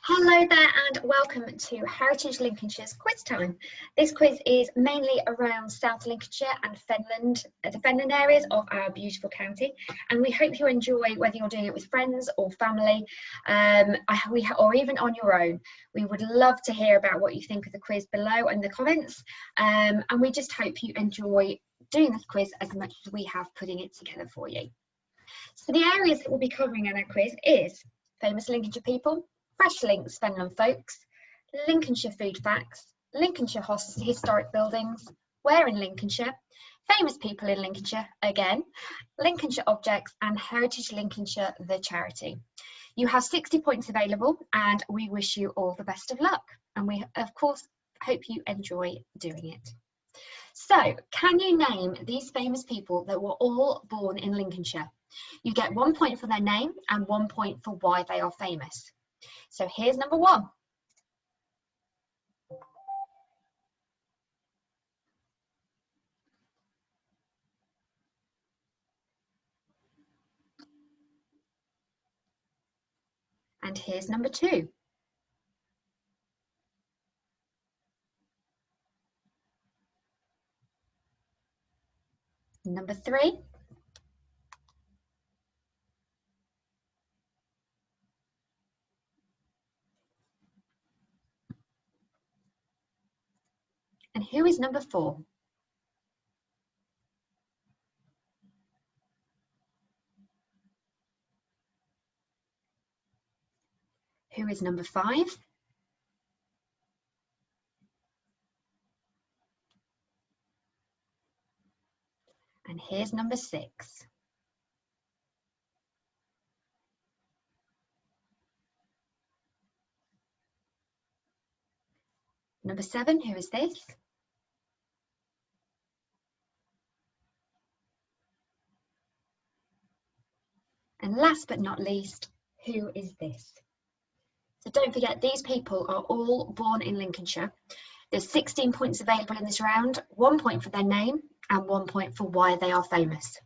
Hello there and welcome to Heritage Lincolnshire's quiz time. This quiz is mainly around South Lincolnshire and Fenland, the Fenland areas of our beautiful county, and we hope you enjoy whether you're doing it with friends or family or even on your own. We would love to hear about what you think of the quiz below in the comments, and we just hope you enjoy doing this quiz as much as we have putting it together for you. So the areas that we'll be covering in our quiz is famous Lincolnshire people, Fresh Links Fenland folks, Lincolnshire food facts, Lincolnshire historic buildings, where in Lincolnshire, famous people in Lincolnshire again, Lincolnshire objects and Heritage Lincolnshire the charity. You have 60 points available and we wish you all the best of luck, and we of course hope you enjoy doing it. So can you name these famous people that were all born in Lincolnshire? You get 1 point for their name and 1 point for why they are famous. So here's number one. And here's number two. Number three. And who is number four? Who is number five? And here's number six. Number seven, who is this? And last but not least, who is this? So don't forget, these people are all born in Lincolnshire. There's 16 points available in this round, 1 point for their name and 1 point for why they are famous.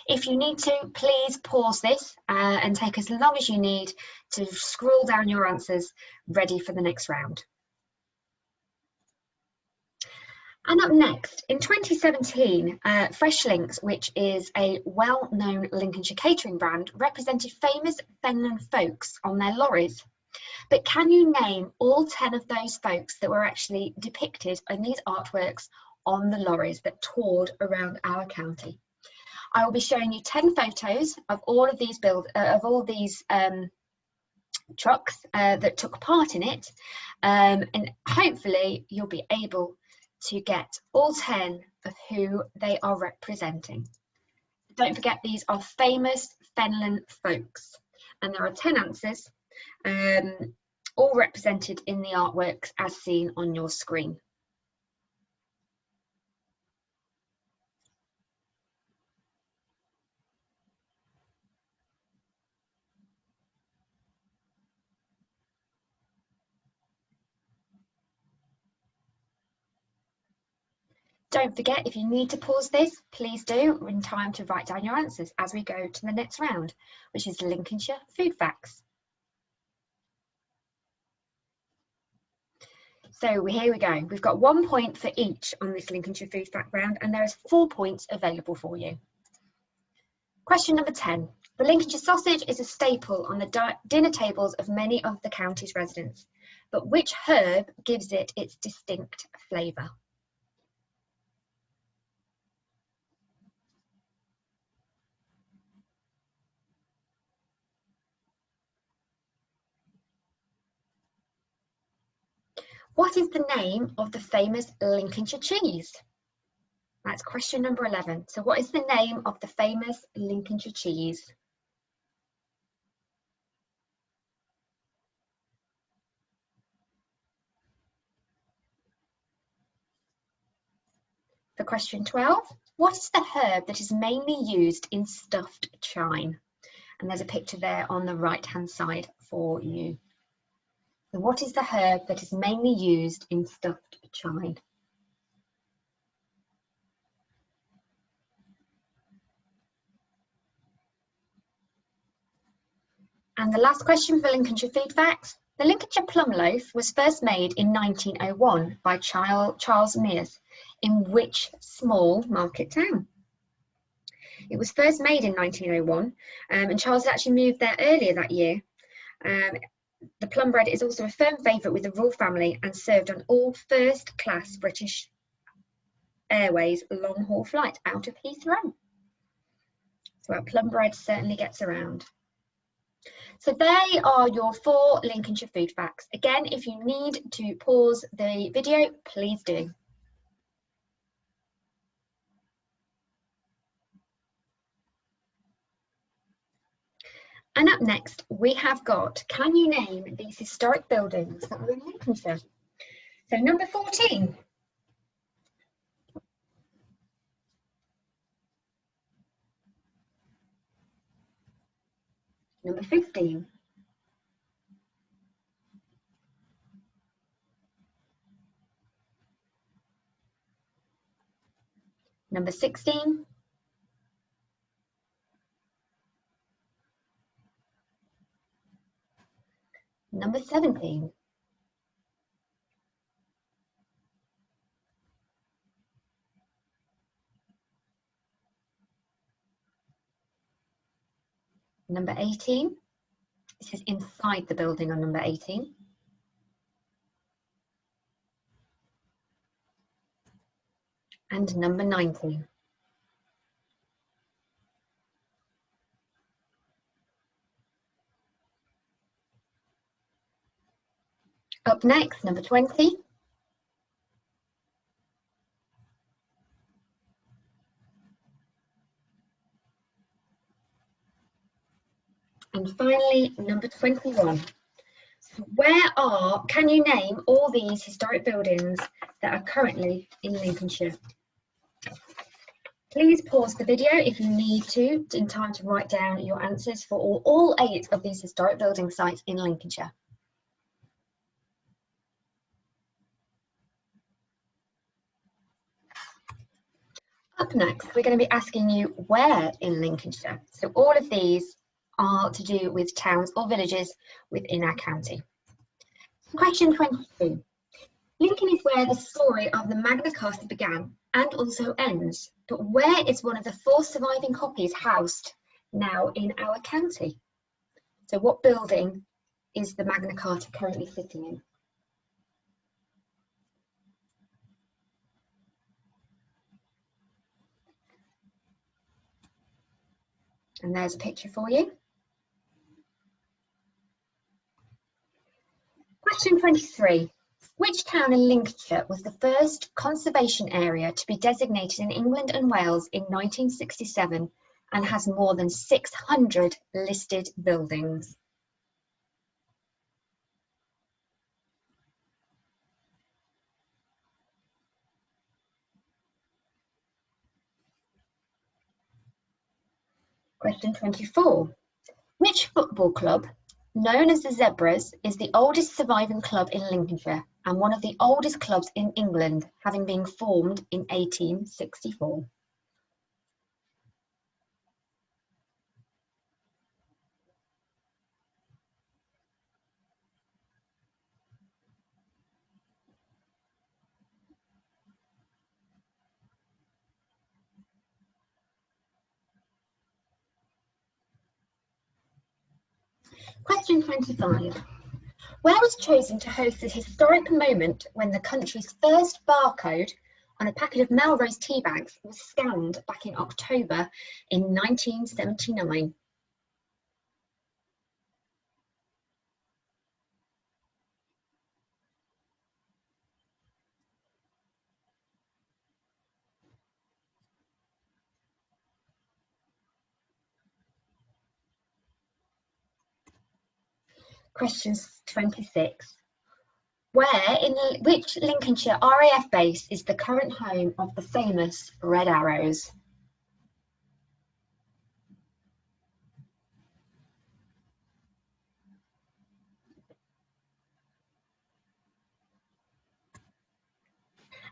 If you need to, please pause this and take as long as you need to scroll down your answers ready for the next round. And up next, in 2017, Fresh Links, which is a well-known Lincolnshire catering brand, represented famous Fenland folks on their lorries. But can you name all 10 of those folks that were actually depicted in these artworks on the lorries that toured around our county? I will be showing you 10 photos of all of these trucks that took part in it, and hopefully you'll be able to get all 10 of who they are representing. Don't forget, these are famous Fenland folks, and there are 10 answers, all represented in the artworks as seen on your screen. Don't forget, if you need to pause this, please do in time to write down your answers as we go to the next round, which is Lincolnshire food facts. So here we go. We've got 1 point for each on this Lincolnshire food fact round, and there is 4 points available for you. Question number 10. The Lincolnshire sausage is a staple on the dinner tables of many of the county's residents, but which herb gives it its distinct flavour? What is the name of the famous Lincolnshire cheese? That's question number 11. So what is the name of the famous Lincolnshire cheese? For question 12, what is the herb that is mainly used in stuffed chine? And there's a picture there on the right-hand side for you. So what is the herb that is mainly used in stuffed chine? And the last question for Lincolnshire food facts, The Lincolnshire plum loaf was first made in 1901 by Charles Mears in which small market town? It was first made in 1901 and Charles had actually moved there earlier that year. The plum bread is also a firm favourite with the royal family and served on all first-class British Airways long-haul flights out of Heathrow. So our plum bread certainly gets around. So they are your 4 Lincolnshire food facts. Again, if you need to pause the video, please do. And up next, we have got, can you name these historic buildings that are in Lincolnshire? So number 14. Number 15. Number 16. Number 17. Number 18. This is inside the building on number 18. And number 19. Up next, number 20. And finally, number 21. So can you name all these historic buildings that are currently in Lincolnshire? Please pause the video if you need to in time to write down your answers for all 8 of these historic building sites in Lincolnshire. Up next, we're going to be asking you where in Lincolnshire. So all of these are to do with towns or villages within our county. Question 22. Lincoln is where the story of the Magna Carta began and also ends, but where is one of the 4 surviving copies housed now in our county? So what building is the Magna Carta currently sitting in? And there's a picture for you. Question 23. Which town in Lincolnshire was the first conservation area to be designated in England and Wales in 1967 and has more than 600 listed buildings? Question 24. Which football club, known as the Zebras, is the oldest surviving club in Lincolnshire and one of the oldest clubs in England, having been formed in 1864? Question 25. Where was chosen to host the historic moment when the country's first barcode on a packet of Melrose tea bags was scanned back in October in 1979? Question 26. Which Lincolnshire RAF base is the current home of the famous Red Arrows?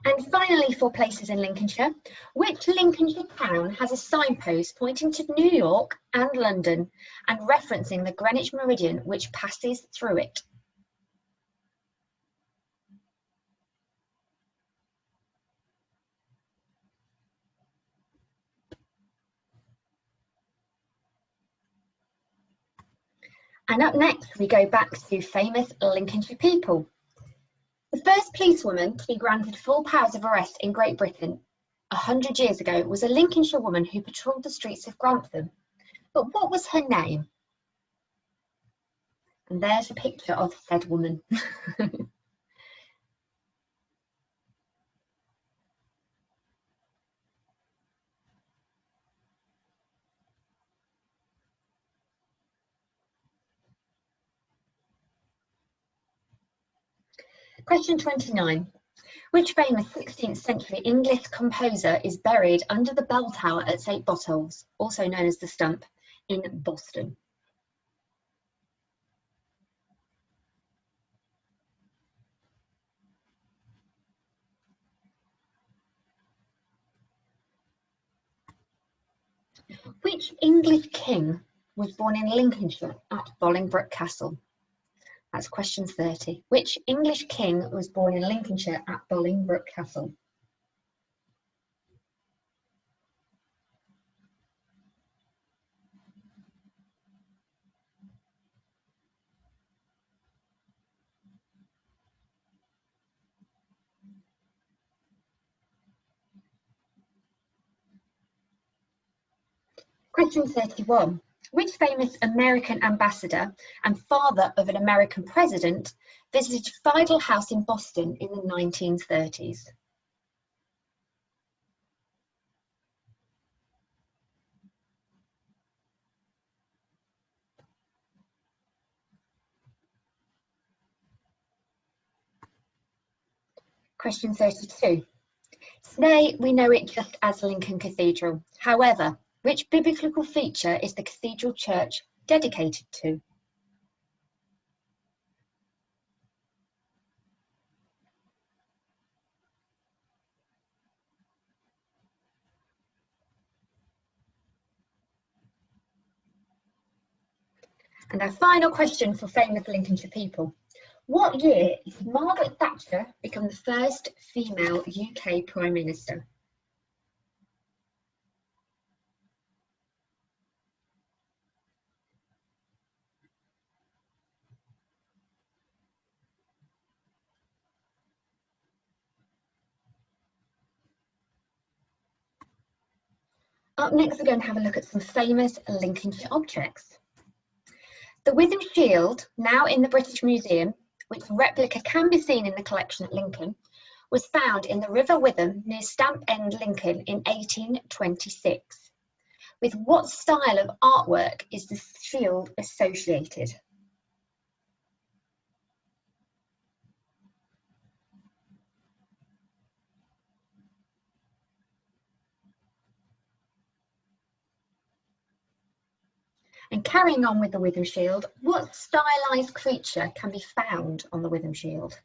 And finally, for places in Lincolnshire, which Lincolnshire town has a signpost pointing to New York and London and referencing the Greenwich Meridian which passes through it? And up next, we go back to famous Lincolnshire people. The first policewoman to be granted full powers of arrest in Great Britain 100 years ago was a Lincolnshire woman who patrolled the streets of Grantham. But what was her name? And there's a picture of said woman. Question 29. Which famous 16th century English composer is buried under the bell tower at St Botolph's, also known as the Stump, in Boston? Which English king was born in Lincolnshire at Bolingbroke Castle? That's question 30. Which English king was born in Lincolnshire at Bolingbroke Castle? Question 31. Which famous American ambassador and father of an American president visited Fidel House in Boston in the 1930s? Question 32. Today we know it just as Lincoln Cathedral. However, which biblical feature is the cathedral church dedicated to? And our final question for famous Lincolnshire people. What year did Margaret Thatcher become the first female UK Prime Minister? Up next, we're going to have a look at some famous Lincolnshire objects. The Witham Shield, now in the British Museum, which replica can be seen in the collection at Lincoln, was found in the River Witham near Stamp End, Lincoln in 1826. With what style of artwork is the shield associated? And carrying on with the Witham Shield, what stylised creature can be found on the Witham Shield?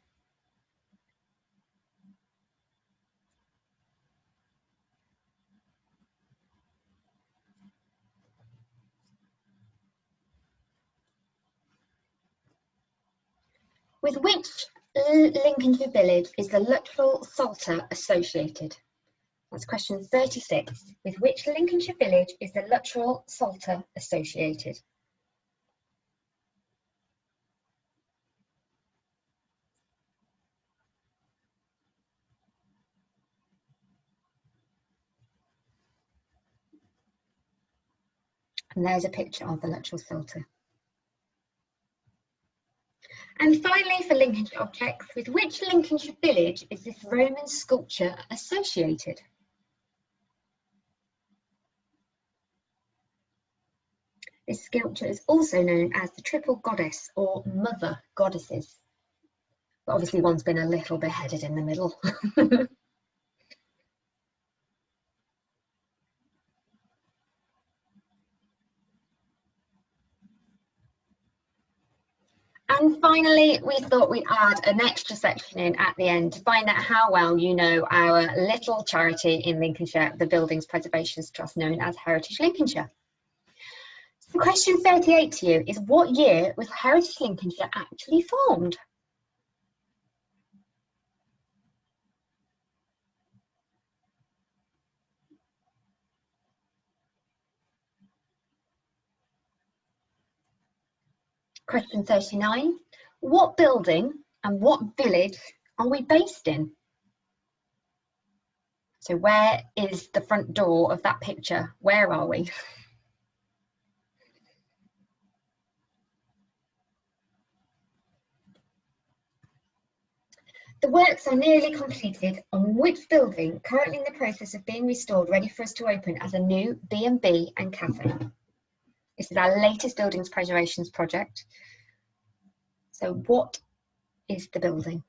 With which Lincolnshire village is the Luttrell Psalter associated? That's question 36. With which Lincolnshire village is the Luttrell Psalter associated? And there's a picture of the Luttrell Psalter. And finally, for Lincolnshire objects, with which Lincolnshire village is this Roman sculpture associated? This sculpture is also known as the Triple Goddess or Mother Goddesses. But obviously one's been a little beheaded in the middle. And finally, we thought we'd add an extra section in at the end to find out how well you know our little charity in Lincolnshire, the Buildings Preservation Trust, known as Heritage Lincolnshire. So question 38 to you is, what year was Heritage Lincolnshire actually formed? Question 39. What building and what village are we based in? So where is the front door of that picture? Where are we? The works are nearly completed on which building, currently in the process of being restored, ready for us to open as a new B&B and cafe. This is our latest buildings preservations project. So what is the building?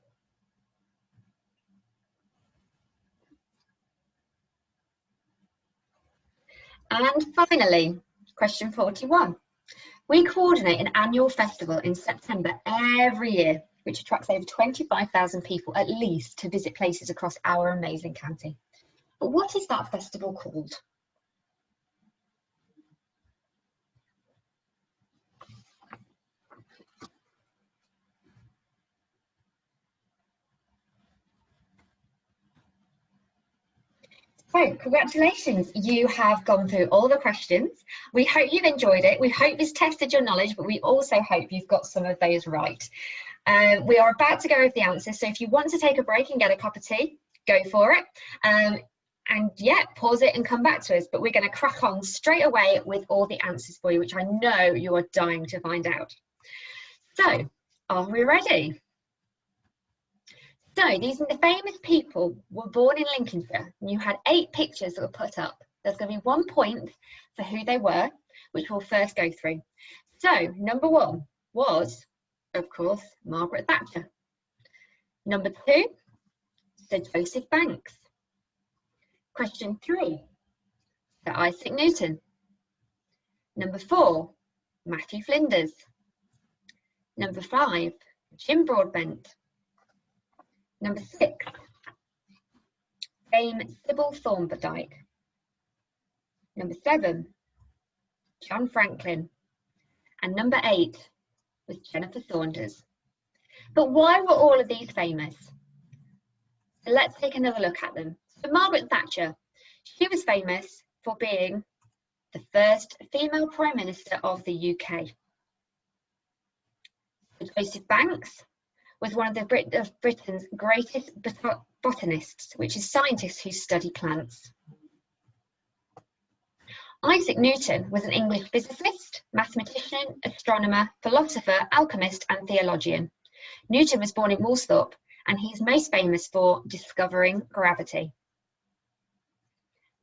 And finally, question 41. We coordinate an annual festival in September every year, which attracts over 25,000 people at least to visit places across our amazing county. But what is that festival called? So congratulations, you have gone through all the questions. We hope you've enjoyed it. We hope this tested your knowledge, but we also hope you've got some of those right. We are about to go over the answers, so if you want to take a break and get a cup of tea, go for it. And yeah, pause it and come back to us, but we're going to crack on straight away with all the answers for you, which I know you are dying to find out. So, are we ready? So these are the famous people were born in Lincolnshire, and you had 8 pictures that were put up. There's going to be 1 point for who they were, which we'll first go through. So number 1 was, of course, Margaret Thatcher. Number 2, Sir Joseph Banks. Question 3, Sir Isaac Newton. Number 4, Matthew Flinders. Number 5, Jim Broadbent. Number 6, Dame Sybil Thorndike. Number 7, John Franklin. And number 8 was Jennifer Saunders. But why were all of these famous? So let's take another look at them. So Margaret Thatcher, she was famous for being the first female Prime Minister of the UK. So Joseph Banks was one of Britain's greatest botanists, which is scientists who study plants. Isaac Newton was an English physicist, mathematician, astronomer, philosopher, alchemist and theologian. Newton was born in Woolsthorpe and he's most famous for discovering gravity.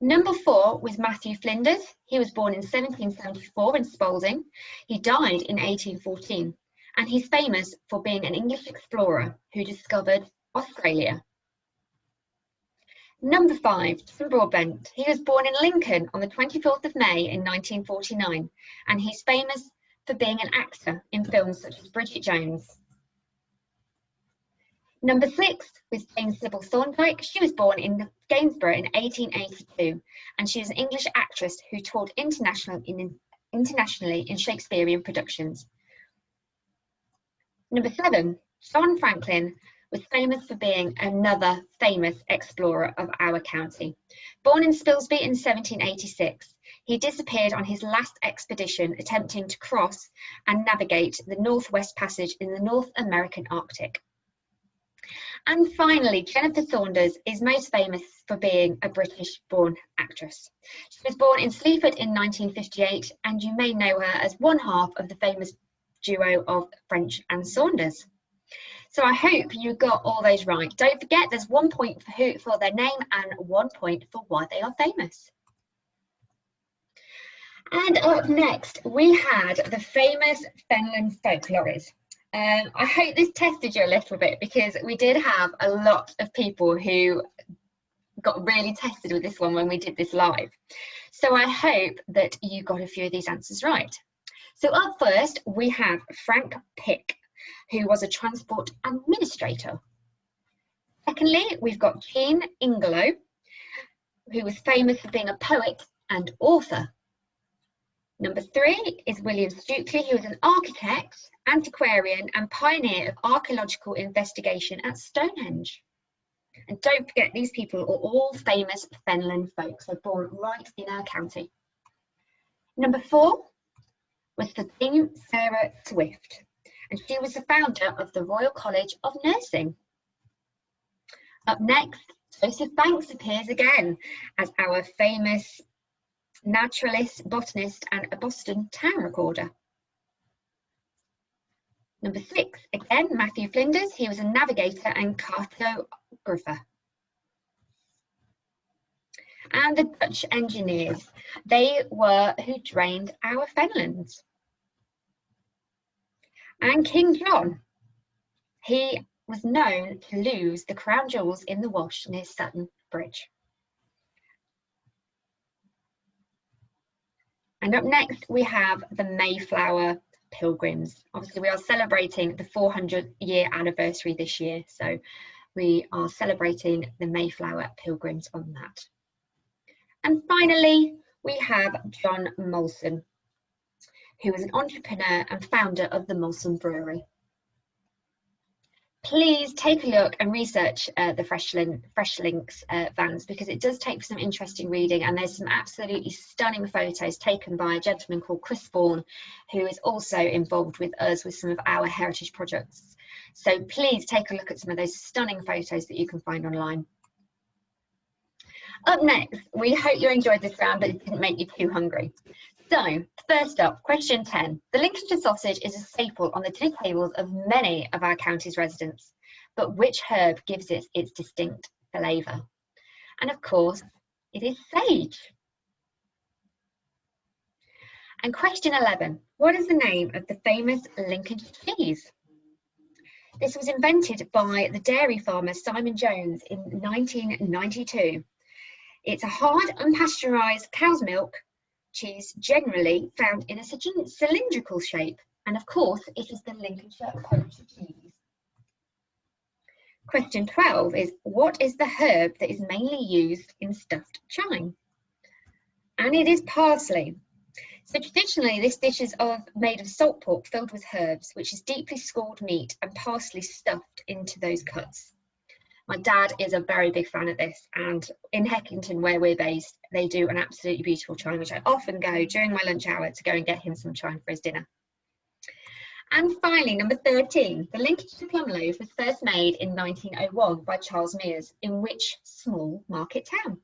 Number 4 was Matthew Flinders. He was born in 1774 in Spalding. He died in 1814. And he's famous for being an English explorer who discovered Australia. Number 5, Jim Broadbent. He was born in Lincoln on the 24th of May in 1949, and he's famous for being an actor in films such as Bridget Jones. Number 6 was Dame Sybil Thorndike. She was born in Gainsborough in 1882, and she is an English actress who toured internationally in Shakespearean productions. Number 7, John Franklin was famous for being another famous explorer of our county. Born in Spilsby in 1786, he disappeared on his last expedition attempting to cross and navigate the Northwest Passage in the North American Arctic. And finally, Jennifer Saunders is most famous for being a British-born actress. She was born in Sleaford in 1958, and you may know her as one half of the famous duo of French and Saunders. So I hope you got all those right. Don't forget there's 1 point for their name and 1 point for why they are famous. And up next we had the famous Fenland folklores. I hope this tested you a little bit because we did have a lot of people who got really tested with this one when we did this live. So I hope that you got a few of these answers right. So up first, we have Frank Pick, who was a transport administrator. Secondly, we've got Jean Ingelow, who was famous for being a poet and author. Number 3 is William Stukeley, who was an architect, antiquarian and pioneer of archaeological investigation at Stonehenge. And don't forget, these people are all famous Fenland folks, so born right in our county. Number 4 was for Dame Sarah Swift. and she was the founder of the Royal College of Nursing. Up next, Joseph Banks appears again as our famous naturalist, botanist, and a Boston town recorder. Number 6, again, Matthew Flinders. He was a navigator and cartographer. And the Dutch engineers, they were who drained our fenlands. And King John, he was known to lose the crown jewels in the Wash near Sutton Bridge. And up next, we have the Mayflower Pilgrims. Obviously, we are celebrating the 400-year anniversary this year, so we are celebrating the Mayflower Pilgrims on that. And finally, we have John Molson, who was an entrepreneur and founder of the Molson Brewery. Please take a look and research the Fresh Links vans, because it does take some interesting reading, and there's some absolutely stunning photos taken by a gentleman called Chris Vaughan, who is also involved with us with some of our heritage projects. So please take a look at some of those stunning photos that you can find online. Up next, we hope you enjoyed this round, but it didn't make you too hungry. So, first up, question 10. The Lincolnshire sausage is a staple on the dinner tables of many of our county's residents, but which herb gives it its distinct flavour? And of course, it is sage. And question 11. What is the name of the famous Lincolnshire cheese? This was invented by the dairy farmer Simon Jones in 1992. It's a hard, unpasteurised cow's milk cheese, generally found in a cylindrical shape, and of course it is the Lincolnshire poacher cheese. Question 12 is, what is the herb that is mainly used in stuffed chine? And it is parsley. So traditionally this dish is made of salt pork filled with herbs, which is deeply scalded meat and parsley stuffed into those cuts. My dad is a very big fan of this, and in Heckington, where we're based, they do an absolutely beautiful chine, which I often go during my lunch hour to go and get him some chine for his dinner. And finally, number 13, the Lincolnshire plum loaf was first made in 1901 by Charles Mears, in which small market town?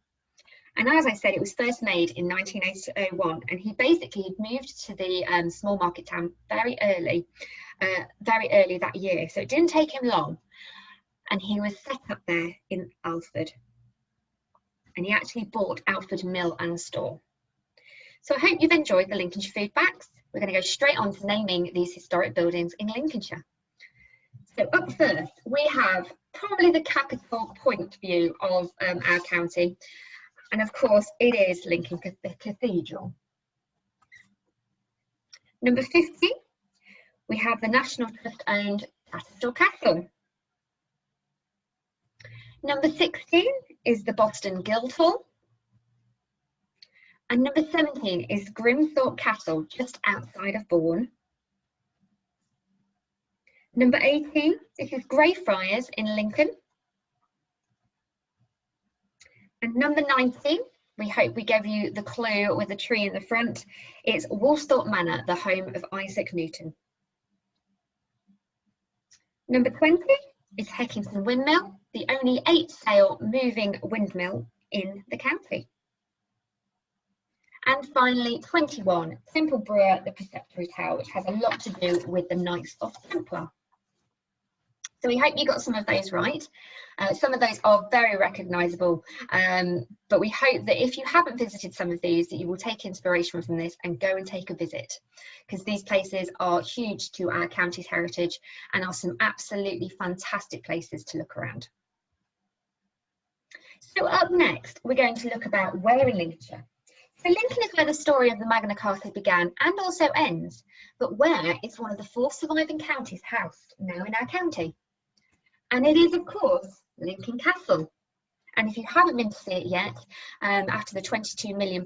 And as I said, it was first made in 1901, and he basically had moved to the small market town very early that year, so it didn't take him long. And he was set up there in Alford, and he actually bought Alford Mill and Store. So I hope you've enjoyed the Lincolnshire food facts. We're going to go straight on to naming these historic buildings in Lincolnshire. So up first, we have probably the capital point view of our county, and of course it is Lincoln Cathedral. Number 50, we have the National Trust owned Tatterstall Castle. Number 16 is the Boston Guildhall. And number 17 is Grimthorpe Castle, just outside of Bourne. Number 18, this is Greyfriars in Lincoln. And number 19, we hope we gave you the clue with the tree in the front. It's Woolsthorpe Manor, the home of Isaac Newton. Number 20 is Heckington Windmill, the only 8-sail moving windmill in the county. And finally, 21, Temple Brewer, the Preceptory Tower, which has a lot to do with the Knights of Templar. So we hope you got some of those right. Some of those are very recognisable, but we hope that if you haven't visited some of these, that you will take inspiration from this and go and take a visit, because these places are huge to our county's heritage and are some absolutely fantastic places to look around. So up next, we're going to look about where in Lincolnshire. So Lincoln is where the story of the Magna Carta began and also ends, but where is one of the 4 surviving counties housed now in our county. And it is, of course, Lincoln Castle. And if you haven't been to see it yet, after the £22 million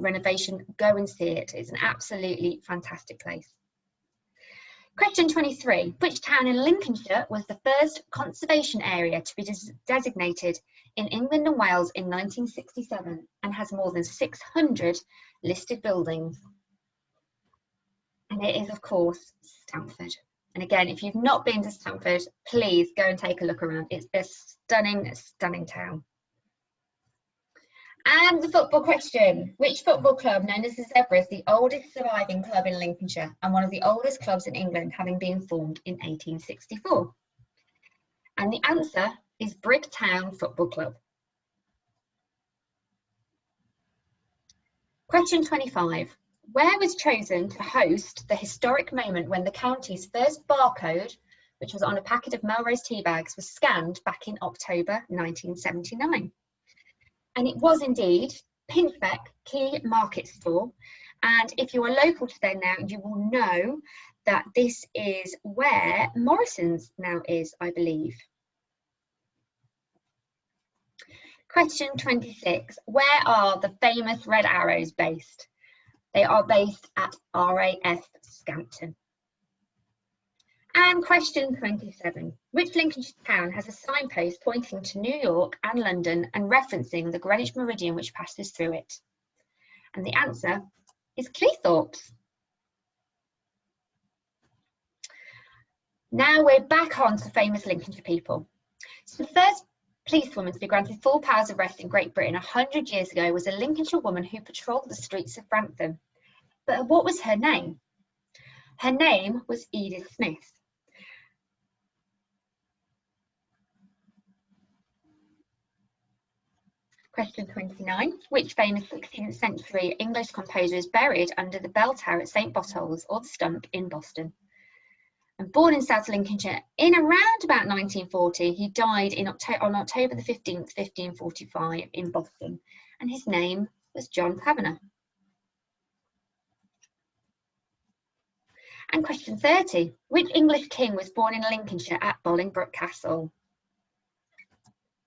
renovation, go and see it. It's an absolutely fantastic place. Question 23. Which town in Lincolnshire was the first conservation area to be designated in England and Wales in 1967 and has more than 600 listed buildings? And it is, of course, Stamford. And again, if you've not been to Stamford, please go and take a look around. It's a stunning, stunning town. And the football question. Which football club, known as the Zebra, is the oldest surviving club in Lincolnshire and one of the oldest clubs in England, having been formed in 1864? And the answer is Brigtown Football Club. Question 25. Where was chosen to host the historic moment when the county's first barcode, which was on a packet of Melrose tea bags, was scanned back in October 1979? And it was indeed Pinchbeck Quay Market Store. And if you are local to there now, you will know that this is where Morrison's now is, I believe. Question 26. Where are the famous Red Arrows based? They are based at RAF Scampton. And question 27. Which Lincolnshire town has a signpost pointing to New York and London and referencing the Greenwich Meridian which passes through it? And the answer is Cleethorpes. Now we're back on to famous Lincolnshire people. So the first policewoman to be granted full powers of arrest in Great Britain 100 years ago was a Lincolnshire woman who patrolled the streets of Grantham. But what was her name? Her name was Edith Smith. Question 29. Which famous 16th century English composer is buried under the bell tower at St Botolph's or the Stump in Boston? And born in South Lincolnshire in around about 1940, he died on October the 15th, 1545 in Boston, and his name was John Taverner. And question 30. Which English king was born in Lincolnshire at Bolingbroke Castle?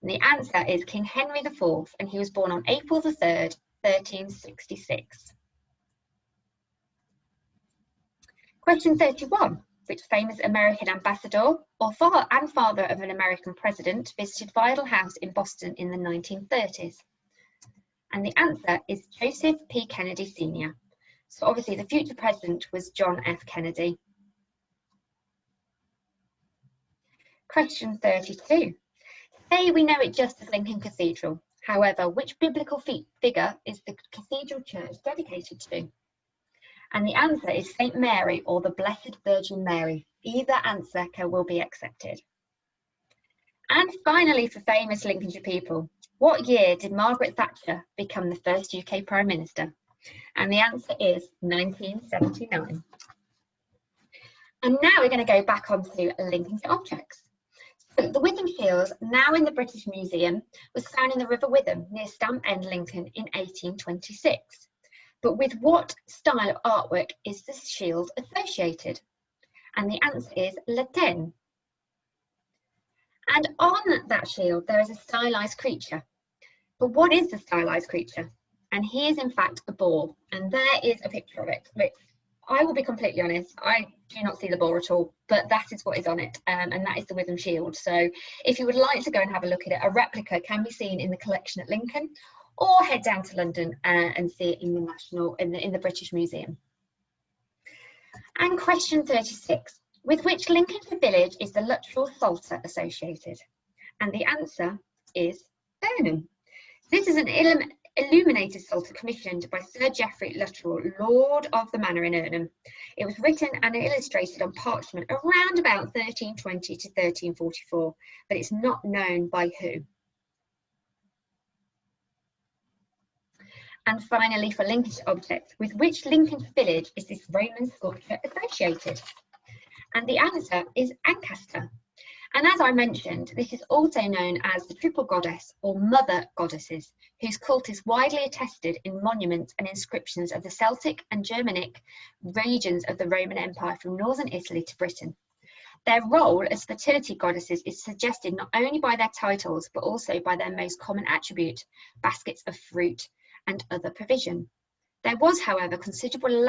And the answer is King Henry IV, and he was born on April the 3rd, 1366. Question 31. Which famous American ambassador or father of an American president visited Vidal House in Boston in the 1930s? And the answer is Joseph P. Kennedy Sr. So obviously the future president was John F. Kennedy. Question 32. Today we know it just as Lincoln Cathedral. However, which biblical figure is the cathedral church dedicated to? And the answer is St. Mary or the Blessed Virgin Mary. Either answer will be accepted. And finally, for famous Lincolnshire people, what year did Margaret Thatcher become the first UK Prime Minister? And the answer is 1979. And now we're going to go back onto Lincolnshire objects. So the Witham Shield, now in the British Museum, was found in the River Witham near Stamp End, Lincoln in 1826. But with what style of artwork is this shield associated? And the answer is lateen. And on that shield there is a stylised creature. But what is the stylised creature? And he is in fact a boar, and there is a picture of it, which I will be completely honest, I do not see the boar at all, but that is what is on it, and that is the Witham Shield. So if you would like to go and have a look at it, a replica can be seen in the collection at Lincoln, or head down to London and see it in the British Museum. And question 36. With which Lincolnshire village is the Luttrell Psalter associated? And the answer is Burnham. This is an illuminated psalter commissioned by Sir Geoffrey Luttrell, Lord of the Manor in Burnham. It was written and illustrated on parchment around about 1320 to 1344, but it's not known by who. And finally, for Lincolnshire objects, with which Lincolnshire village is this Roman sculpture associated? And the answer is Ancaster. And as I mentioned, this is also known as the Triple Goddess or Mother Goddesses, whose cult is widely attested in monuments and inscriptions of the Celtic and Germanic regions of the Roman Empire from northern Italy to Britain. Their role as fertility goddesses is suggested not only by their titles, but also by their most common attribute, baskets of fruit and other provision. There was, however, considerable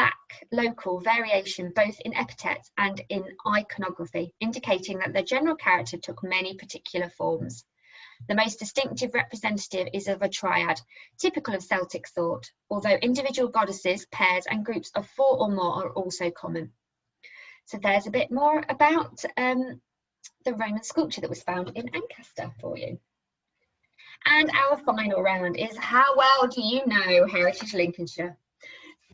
local variation both in epithets and in iconography, indicating that their general character took many particular forms. The most distinctive representative is of a triad, typical of Celtic thought, although individual goddesses, pairs and groups of 4 or more are also common. So there's a bit more about the Roman sculpture that was found in Ancaster for you. And our final round is, how well do you know Heritage Lincolnshire?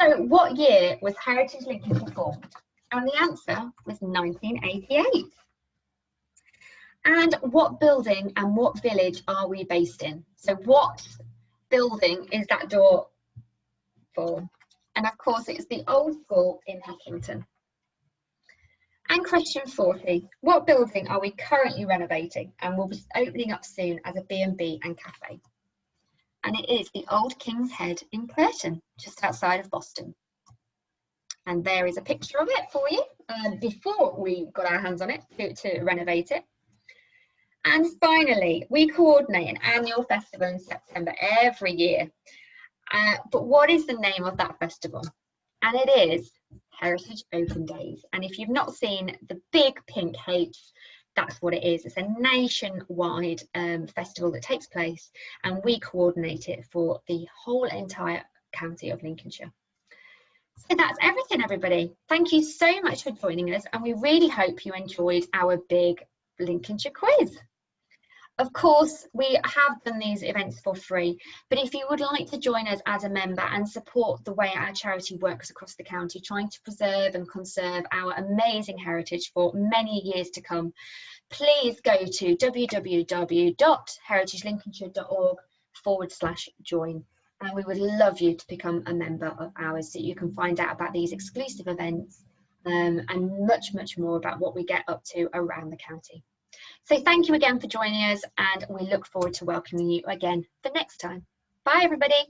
So what year was Heritage Lincolnshire formed? And the answer was 1988. And what building and what village are we based in? So what building is that door for? And of course it's the old school in Heckington. And question 40, what building are we currently renovating and will be opening up soon as a B&B and cafe? And it is the Old King's Head in Clareton, just outside of Boston. And there is a picture of it for you before we got our hands on it to renovate it. And finally, we coordinate an annual festival in September every year. But what is the name of that festival? And it is Heritage Open Days. And if you've not seen the big pink H, that's what it is. It's a nationwide festival that takes place, and we coordinate it for the whole entire county of Lincolnshire. So that's everything, everybody. Thank you so much for joining us, and we really hope you enjoyed our big Lincolnshire quiz. Of course, we have done these events for free, but if you would like to join us as a member and support the way our charity works across the county, trying to preserve and conserve our amazing heritage for many years to come, please go to www.heritagelincolnshire.org/join. And we would love you to become a member of ours so you can find out about these exclusive events and much, much more about what we get up to around the county. So thank you again for joining us, and we look forward to welcoming you again for next time. Bye, everybody.